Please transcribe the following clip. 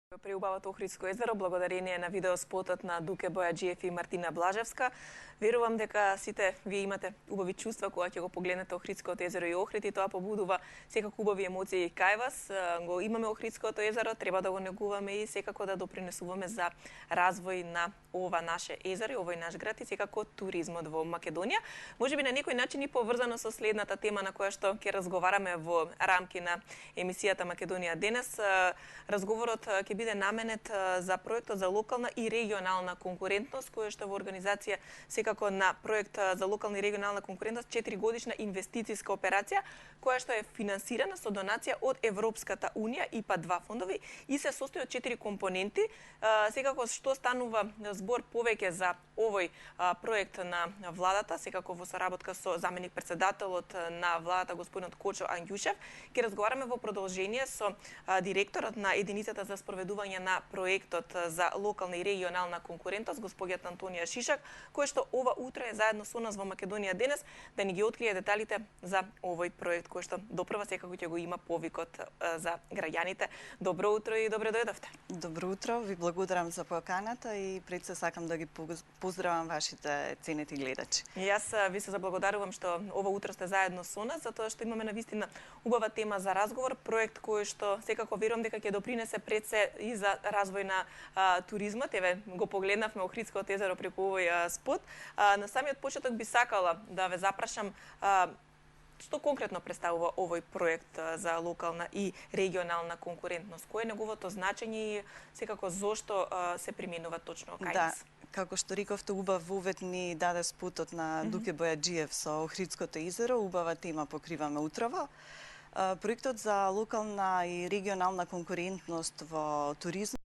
Преубавото Охридско езеро, благодарение на видеоспотот на Дуке Бојаджиев и Мартина Блажевска. Верувам дека сите вие имате убави чувства кога ќе го погледнете Охридското езеро и Охрид, и тоа побудува секако убави емоции кај вас. Го имаме Охридското езеро, треба да го негуваме и секако да допринесуваме за развој на ова наше езеро и овој наш град и секако туризмот во Македонија. Можеби на некој начин и поврзано со следната тема на која што ќе разговараме во рамки на емисијата Македонија денес. Разговорот ќе биде наменет за проектот за локална и регионална конкурентност, која што во организација секако на проект за локална и регионална конкурентност 4-годишна инвестициска операција, која што е финансирана со донација од Европската унија ИПА 2 фондови и се состои од 4 компоненти. Секако што станува збор повеќе за овој проект на владата, секако во соработка со заменик председателот на владата господинот Кочо Ангјушев, ќе разговараме во продолжение со директорот на единицата за спроведување на проектот за локална и регионална конкурентност, господјата Антонија Шишак, кој што ова утро е заедно со нас во Македонија денес да ни ги открие деталите за овој проект, кој што допрва секако ќе го има повикот за граѓаните. Добро утро и добре дојдовте. Добро утро, ви благодарам за поканата и пред се сакам да ги поздравам вашите ценети гледачи. И јас ви се заблагодарувам што ова утро сте заедно со нас, затоа што имаме навистина убава тема за разговор, проект кој што секако верувам дека ќе допринесе пред се и за развој на туризмот. Еве го погледнавме Охридското езеро преку овој спот. На самиот почеток би сакала да ве запрашам што конкретно представува овој проект за локална и регионална конкурентност? Кој е неговото значење и секако зошто се применува точно кај нас? Како што рековте, убав увед ни даде спотот на Дуке Бојаджиев со Охридското езеро, убава тема покриваме утрово. Проектот за локална и регионална конкурентност во туризмот